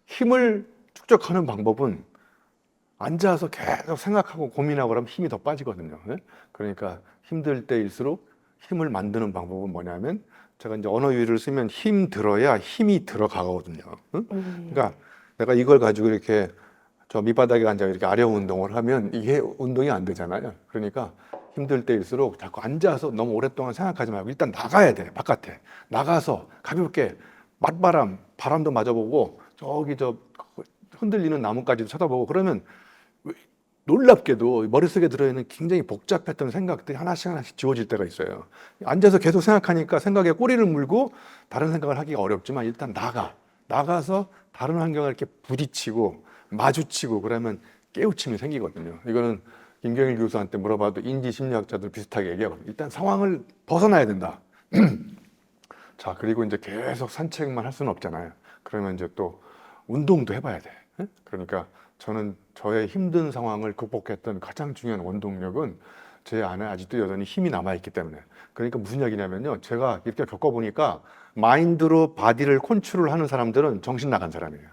힘을 축적하는 방법은 앉아서 계속 생각하고 고민하고 그러면 힘이 더 빠지거든요. 그러니까 힘들 때일수록 힘을 만드는 방법은 뭐냐면 제가 이제 언어 유희를 쓰면 힘 들어야 힘이 들어가거든요. 그러니까 내가 이걸 가지고 이렇게 저 밑바닥에 앉아 이렇게 아령 운동을 하면 이게 운동이 안 되잖아요. 그러니까 힘들 때일수록 자꾸 앉아서 너무 오랫동안 생각하지 말고 일단 나가야 돼. 바깥에 나가서 가볍게 바람도 맞아보고 저기 저 흔들리는 나뭇가지도 쳐다보고 그러면 놀랍게도 머릿속에 들어있는 굉장히 복잡했던 생각들이 하나씩 하나씩 지워질 때가 있어요. 앉아서 계속 생각하니까 생각에 꼬리를 물고 다른 생각을 하기가 어렵지만 일단 나가서 다른 환경을 이렇게 부딪히고 마주치고 그러면 깨우침이 생기거든요. 이거는 김경일 교수한테 물어봐도 인지심리학자들 비슷하게 얘기하거든요. 일단 상황을 벗어나야 된다. 자, 그리고 이제 계속 산책만 할 수는 없잖아요. 그러면 이제 또 운동도 해봐야 돼. 그러니까 저는 저의 힘든 상황을 극복했던 가장 중요한 원동력은 제 안에 아직도 여전히 힘이 남아있기 때문에. 그러니까 무슨 얘기냐면요. 제가 이렇게 겪어보니까 마인드로 바디를 컨트롤하는 사람들은 정신 나간 사람이에요.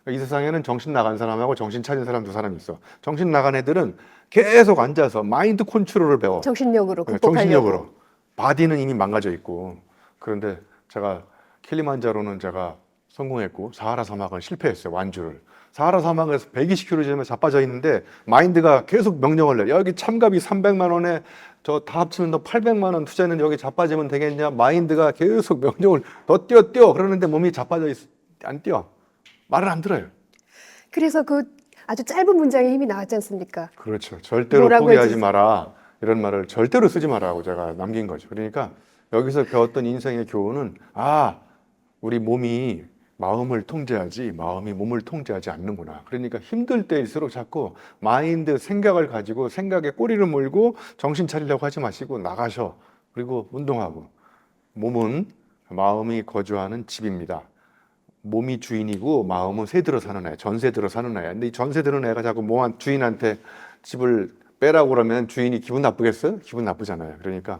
이 세상에는 정신 나간 사람하고 정신 차린 사람 두 사람이 있어. 정신 나간 애들은 계속 앉아서 마인드 컨트롤을 배워.
정신력으로
네,
극복하려고.
정신력으로. 바디는 이미 망가져 있고. 그런데 제가 킬리만자로는 제가 성공했고 사하라 사막은 실패했어요. 완주를. 사하라 사막에서 120km 자빠져 있는데 마인드가 계속 명령을 내. 여기 참가비 300만 원에 저 다 합치면 너 800만 원 투자했는데 여기 자빠지면 되겠냐? 마인드가 계속 명령을 더 뛰어 그러는데 몸이 자빠져 있어. 안 뛰어. 말을 안 들어요.
그래서 그 아주 짧은 문장에 힘이 나왔지 않습니까?
그렇죠. 절대로
뭐라고
포기하지
해주세요?
마라. 이런 말을 절대로 쓰지 마라고 제가 남긴 거죠. 그러니까 여기서 배웠던 인생의 교훈은 우리 몸이 마음을 통제하지 마음이 몸을 통제하지 않는구나. 그러니까 힘들 때일수록 자꾸 마인드 생각을 가지고 생각에 꼬리를 물고 정신 차리려고 하지 마시고 나가셔. 그리고 운동하고. 몸은 마음이 거주하는 집입니다. 몸이 주인이고 마음은 새 들어 사는 애, 전세 들어 사는 애야. 근데 이 전세 들은 애가 자꾸 주인한테 집을 빼라고 그러면 주인이 기분 나쁘겠어요? 기분 나쁘잖아요. 그러니까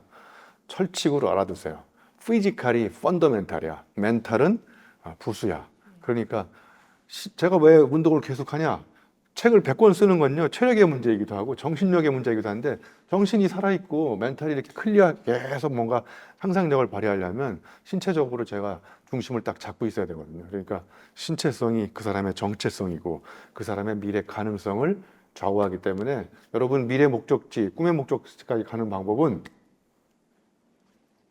철칙으로 알아두세요. 피지컬이 펀더멘탈이야. 멘탈은 부수야. 그러니까 제가 왜 운동을 계속하냐? 책을 100권 쓰는 건요, 체력의 문제이기도 하고 정신력의 문제이기도 한데, 정신이 살아있고 멘탈이 이렇게 클리어하게 계속 뭔가 상상력을 발휘하려면 신체적으로 제가 중심을 딱 잡고 있어야 되거든요. 그러니까 신체성이 그 사람의 정체성이고 그 사람의 미래 가능성을 좌우하기 때문에 여러분 미래 목적지, 꿈의 목적지까지 가는 방법은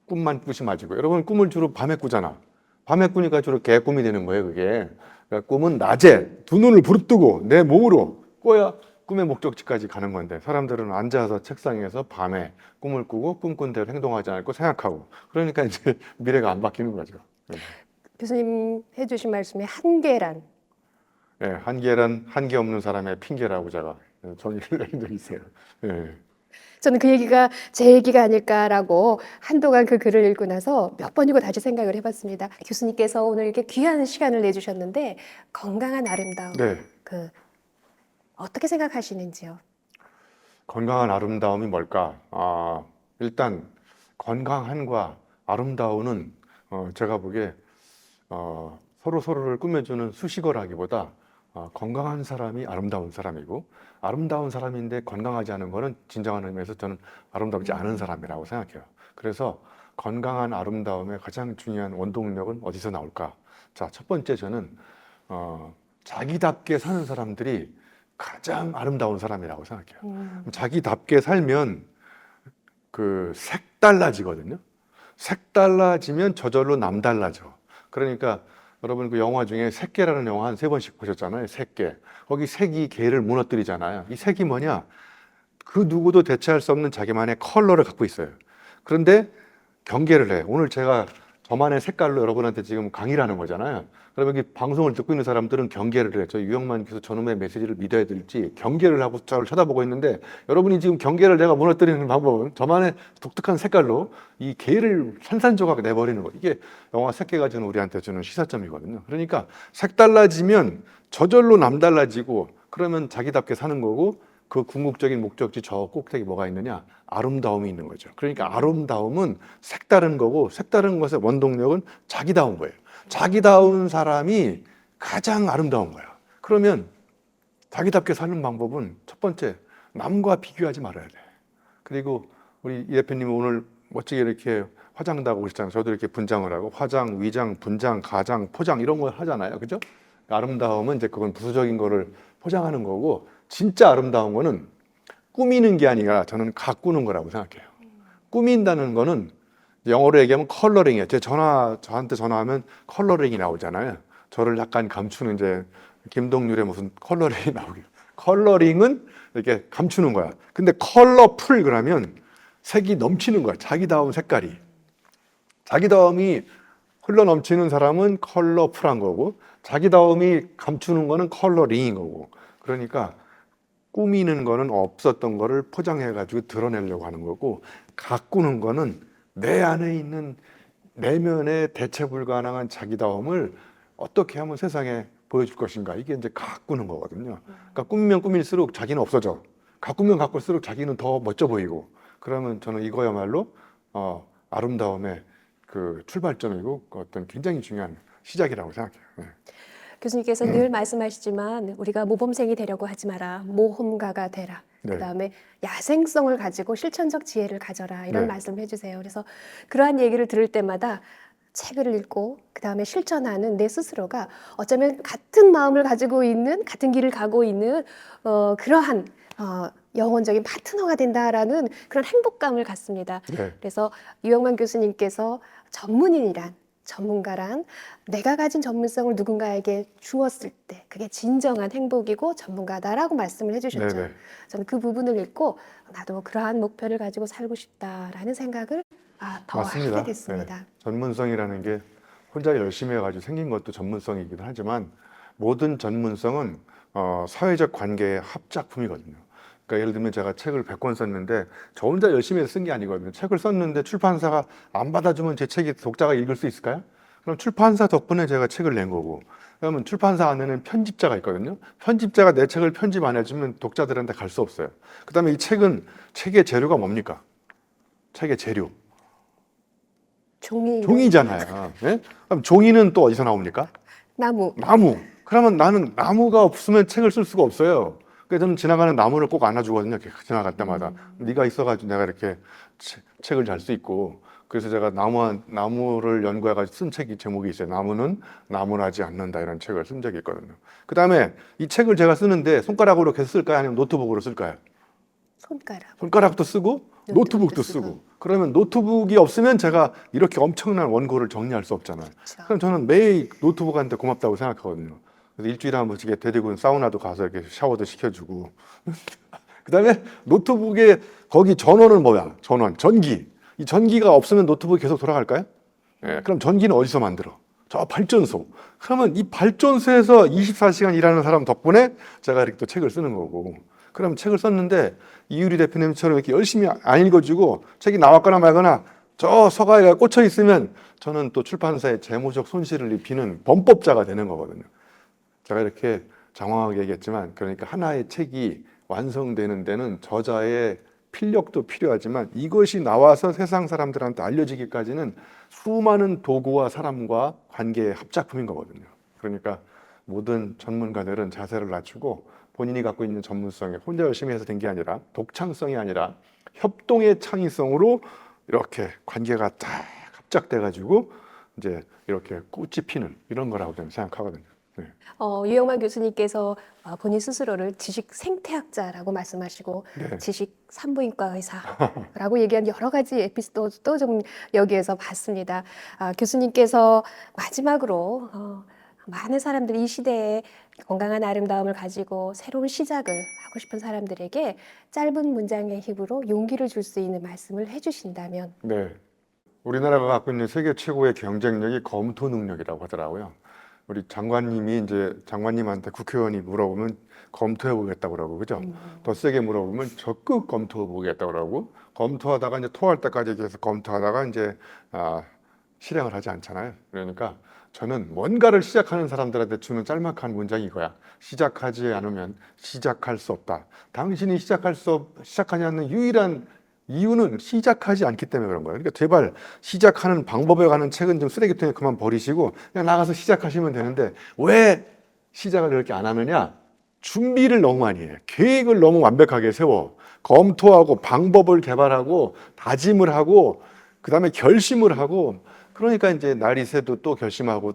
꿈만 꾸지 마시고, 여러분 꿈을 주로 밤에 꾸잖아. 밤에 꾸니까 주로 개꿈이 되는 거예요, 그게. 그러니까 꿈은 낮에 두 눈을 부릅뜨고 내 몸으로 꿔야 꿈의 목적지까지 가는 건데, 사람들은 앉아서 책상에서 밤에 꿈을 꾸고 꿈꾼 대로 행동하지 않고 생각하고, 그러니까 이제 미래가 안 바뀌는 거죠.
교수님 해주신 말씀에 한계란.
예, 한계란 한계 없는 사람의 핑계라고 제가 정의를 내린 적이 있어요. 예.
저는 그 얘기가 제 얘기가 아닐까라고 한동안 그 글을 읽고 나서 몇 번이고 다시 생각을 해봤습니다. 교수님께서 오늘 이렇게 귀한 시간을 내주셨는데 건강한 아름다움,
네.
그 어떻게 생각하시는지요?
건강한 아름다움이 뭘까? 일단 건강함과 아름다움은 제가 보기에 서로 서로를 꾸며주는 수식어라기보다 건강한 사람이 아름다운 사람이고, 아름다운 사람인데 건강하지 않은 거는 진정한 의미에서 저는 아름답지 않은 사람이라고 생각해요. 그래서 건강한 아름다움의 가장 중요한 원동력은 어디서 나올까? 자, 첫 번째 저는 자기답게 사는 사람들이 가장 아름다운 사람이라고 생각해요. 자기답게 살면 그 색달라지거든요. 색달라지면 저절로 남달라져. 그러니까 여러분 그 영화 중에 색개라는 영화 한 3번씩 보셨잖아요. 색개. 거기 색이 개를 무너뜨리잖아요. 이 색이 뭐냐? 그 누구도 대체할 수 없는 자기만의 컬러를 갖고 있어요. 그런데 경계를 해. 오늘 제가 저만의 색깔로 여러분한테 지금 강의를 하는 거잖아요. 그러면 이 방송을 듣고 있는 사람들은 경계를 해. 저 유영만 교수 저놈의 메시지를 믿어야 될지 경계를 하고 저를 쳐다보고 있는데, 여러분이 지금 경계를 내가 무너뜨리는 방법은 저만의 독특한 색깔로 이 개를 산산조각 내버리는 거. 이게 영화 색개가 주는 우리한테 주는 시사점이거든요. 그러니까 색달라지면 저절로 남달라지고, 그러면 자기답게 사는 거고, 그 궁극적인 목적지 저 꼭대기 뭐가 있느냐? 아름다움이 있는 거죠. 그러니까 아름다움은 색다른 거고, 색다른 것의 원동력은 자기다운 거예요. 자기다운 사람이 가장 아름다운 거야. 그러면 자기답게 사는 방법은 첫 번째, 남과 비교하지 말아야 돼. 그리고 우리 이 대표님은 오늘 멋지게 이렇게 화장도 하고 오셨잖아요. 저도 이렇게 분장을 하고 화장, 위장, 분장, 가장, 포장 이런 거 하잖아요. 그죠? 아름다움은 이제 그건 부수적인 거를 포장하는 거고, 진짜 아름다운 거는 꾸미는 게 아니라 저는 가꾸는 거라고 생각해요. 꾸민다는 거는 영어로 얘기하면 컬러링이에요. 저한테 전화하면 컬러링이 나오잖아요. 저를 약간 감추는 이제 김동률의 무슨 컬러링이 나오길. 컬러링은 이렇게 감추는 거야. 근데 컬러풀 그러면 색이 넘치는 거야. 자기다움 색깔이. 자기다움이 흘러 넘치는 사람은 컬러풀한 거고, 자기다움이 감추는 거는 컬러링인 거고. 그러니까 꾸미는 거는 없었던 거를 포장해가지고 드러내려고 하는 거고, 가꾸는 거는 내 안에 있는 내면의 대체 불가능한 자기다움을 어떻게 하면 세상에 보여줄 것인가. 이게 이제 가꾸는 거거든요. 그러니까 꾸미면 꾸밀수록 자기는 없어져. 가꾸면 가꿀수록 자기는 더 멋져 보이고. 그러면 저는 이거야말로 아름다움의 그 출발점이고 그 어떤 굉장히 중요한 시작이라고 생각해요. 네.
교수님께서 늘 말씀하시지만 우리가 모범생이 되려고 하지 마라. 모험가가 되라.
네.
그다음에 야생성을 가지고 실천적 지혜를 가져라. 이런
네.
말씀을 해주세요. 그래서 그러한 얘기를 들을 때마다 책을 읽고 그다음에 실천하는 내 스스로가 어쩌면 같은 마음을 가지고 있는 같은 길을 가고 있는 그러한 영혼적인 파트너가 된다라는 그런 행복감을 갖습니다.
네.
그래서 유영만 교수님께서 전문가란 내가 가진 전문성을 누군가에게 주었을 때 그게 진정한 행복이고 전문가다라고 말씀을 해주셨죠.
네네.
저는 그 부분을 읽고 나도 그러한 목표를 가지고 살고 싶다라는 생각을 더
맞습니다.
하게 됐습니다.
네. 전문성이라는 게 혼자 열심히 해가지고 생긴 것도 전문성이기도 하지만 모든 전문성은 사회적 관계의 합작품이거든요. 그러니까 예를 들면 제가 책을 100권 썼는데 저 혼자 열심히 해서 쓴 게 아니거든요. 책을 썼는데 출판사가 안 받아주면 제 책이 독자가 읽을 수 있을까요? 그럼 출판사 덕분에 제가 책을 낸 거고, 그러면 출판사 안에는 편집자가 있거든요. 편집자가 내 책을 편집 안 해주면 독자들한테 갈 수 없어요. 그 다음에 이 책의 재료가 뭡니까? 책의 재료. 종이잖아요. 예? 그럼 종이는 또 어디서 나옵니까?
나무.
그러면 나는 나무가 없으면 책을 쓸 수가 없어요. 그래서 저는 지나가는 나무를 꼭 안아주거든요. 이렇게 지나갈 때마다. 네가 있어가지고 내가 이렇게 책을 잘 수 있고. 그래서 제가 나무를 연구해가지고 쓴 책이 제목이 있어요. 나무는 나무라지 않는다, 이런 책을 쓴 적이 있거든요. 그 다음에 이 책을 제가 쓰는데 손가락으로 계속 쓸까요? 아니면 노트북으로 쓸까요? 손가락도 쓰고 노트북도 쓰고. 그러면 노트북이 없으면 제가 이렇게 엄청난 원고를 정리할 수 없잖아요.
그렇죠.
그럼 저는 매일 노트북한테 고맙다고 생각하거든요. 그래서 일주일에 한 번씩 데리고 사우나도 가서 이렇게 샤워도 시켜주고. 그다음에 노트북에 거기 전원은 뭐야? 전기. 이 전기가 없으면 노트북이 계속 돌아갈까요? 예, 그럼 전기는 어디서 만들어? 저 발전소. 그러면 이 발전소에서 24시간 일하는 사람 덕분에 제가 이렇게 또 책을 쓰는 거고. 그럼 책을 썼는데 이유리 대표님처럼 이렇게 열심히 안 읽어주고 책이 나왔거나 말거나 저 서가에 꽂혀 있으면 저는 또 출판사에 재무적 손실을 입히는 범법자가 되는 거거든요. 제가 이렇게 장황하게 얘기했지만, 그러니까 하나의 책이 완성되는 데는 저자의 필력도 필요하지만 이것이 나와서 세상 사람들한테 알려지기까지는 수많은 도구와 사람과 관계의 합작품인 거거든요. 그러니까 모든 전문가들은 자세를 낮추고 본인이 갖고 있는 전문성에 혼자 열심히 해서 된 게 아니라 독창성이 아니라 협동의 창의성으로 이렇게 관계가 딱 합작돼가지고 이제 이렇게 꽃이 피는 이런 거라고 저는 생각하거든요. 네.
유영만 교수님께서 본인 스스로를 지식 생태학자라고 말씀하시고
네.
지식 산부인과 의사라고 얘기한 여러 가지 에피소드도 좀 여기에서 봤습니다. 교수님께서 마지막으로 많은 사람들이 이 시대에 건강한 아름다움을 가지고 새로운 시작을 하고 싶은 사람들에게 짧은 문장의 힘으로 용기를 줄 수 있는 말씀을 해주신다면.
네. 우리나라가 갖고 있는 세계 최고의 경쟁력이 검토 능력이라고 하더라고요. 우리 장관님한테 국회의원이 물어보면 검토해 보겠다고 그러고, 그죠? 더 세게 물어보면 적극 검토해 보겠다고 그러고, 검토하다가 이제 토할 때까지 계속 검토하다가 이제 실행을 하지 않잖아요. 그러니까 저는 뭔가를 시작하는 사람들한테 주는 짤막한 문장이 이거야. 시작하지 않으면 시작할 수 없다. 당신이 시작하지 않는 유일한 이유는 시작하지 않기 때문에 그런 거예요. 그러니까 제발 시작하는 방법에 관한 책은 좀 쓰레기통에 그만 버리시고 그냥 나가서 시작하시면 되는데, 왜 시작을 그렇게 안 하느냐? 준비를 너무 많이 해. 계획을 너무 완벽하게 세워. 검토하고 방법을 개발하고 다짐을 하고 그다음에 결심을 하고. 그러니까 이제 날이 새도 또 결심하고,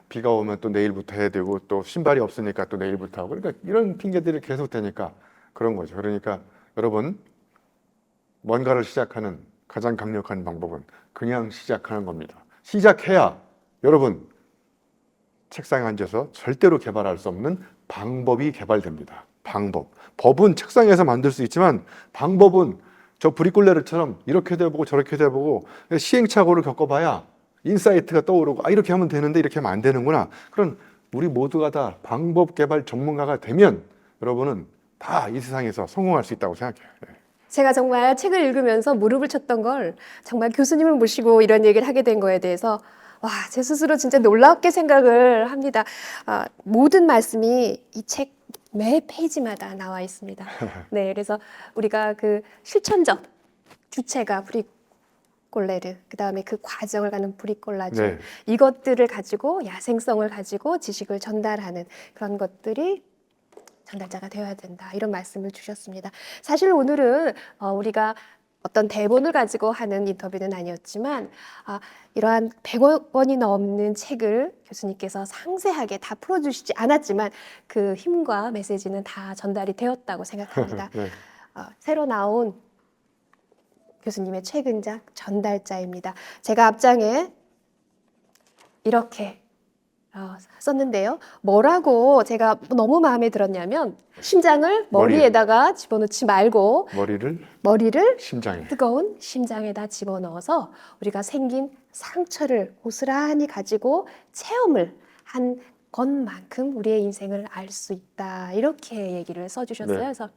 비가 오면 또 내일부터 해야 되고, 또 신발이 없으니까 또 내일부터 하고. 그러니까 이런 핑계들이 계속 되니까 그런 거죠. 그러니까 여러분, 뭔가를 시작하는 가장 강력한 방법은 그냥 시작하는 겁니다. 시작해야 여러분 책상에 앉아서 절대로 개발할 수 없는 방법이 개발됩니다. 방법. 법은 책상에서 만들 수 있지만 방법은 저 브리콜레르처럼 이렇게도 해보고 저렇게도 해보고 시행착오를 겪어봐야 인사이트가 떠오르고 이렇게 하면 되는데 이렇게 하면 안 되는구나. 그런 우리 모두가 다 방법 개발 전문가가 되면 여러분은 다 이 세상에서 성공할 수 있다고 생각해요.
제가 정말 책을 읽으면서 무릎을 쳤던 걸 정말 교수님을 모시고 이런 얘기를 하게 된 거에 대해서 와, 제 스스로 진짜 놀랍게 생각을 합니다. 모든 말씀이 이 책 매 페이지마다 나와 있습니다. 네, 그래서 우리가 그 실천적 주체가 브리콜레르, 그 다음에 그 과정을 가는 브리콜라주,
네.
이것들을 가지고 야생성을 가지고 지식을 전달하는 그런 것들이 전달자가 되어야 된다. 이런 말씀을 주셨습니다. 사실 오늘은 우리가 어떤 대본을 가지고 하는 인터뷰는 아니었지만 이러한 100원이 넘는 책을 교수님께서 상세하게 다 풀어주시지 않았지만 그 힘과 메시지는 다 전달이 되었다고 생각합니다.
네.
새로 나온 교수님의 최근작 전달자입니다. 제가 앞장에 이렇게 썼는데요. 뭐라고 제가 너무 마음에 들었냐면 심장을 머리에다가 집어넣지 말고 머리를
심장에.
뜨거운 심장에다 집어넣어서 우리가 생긴 상처를 고스란히 가지고 체험을 한 것만큼 우리의 인생을 알 수 있다. 이렇게 얘기를 써주셨어요.
네.
그래서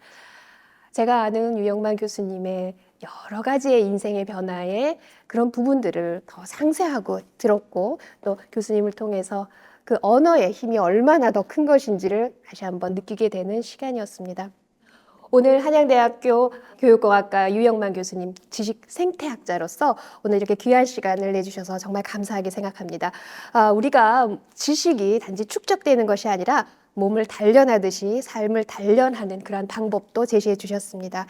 제가 아는 유영만 교수님의 여러 가지의 인생의 변화에 그런 부분들을 더 상세하고 들었고 또 교수님을 통해서 그 언어의 힘이 얼마나 더 큰 것인지를 다시 한번 느끼게 되는 시간이었습니다. 오늘 한양대학교 교육공학과 유영만 교수님 지식 생태학자로서 오늘 이렇게 귀한 시간을 내주셔서 정말 감사하게 생각합니다. 우리가 지식이 단지 축적되는 것이 아니라 몸을 단련하듯이 삶을 단련하는 그러한 방법도 제시해 주셨습니다.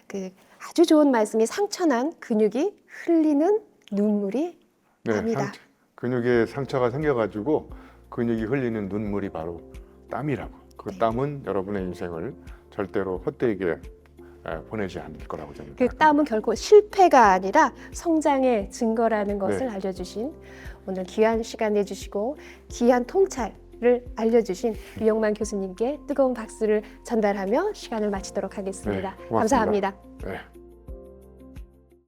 그 아주 좋은 말씀이 상처난 근육이 흘리는 눈물이 땀이다.
근육에 상처가 생겨가지고 근육이 흘리는 눈물이 바로 땀이라고. 그
네.
땀은 여러분의 인생을 절대로 헛되게 보내지 않을 거라고 저는
그
생각합니다.
땀은 결코 실패가 아니라 성장의 증거라는 것을
네.
알려주신 오늘 귀한 시간 내주시고 귀한 통찰을 알려주신 유영만 교수님께 뜨거운 박수를 전달하며 시간을 마치도록 하겠습니다.
네, 고맙습니다.
감사합니다.
네.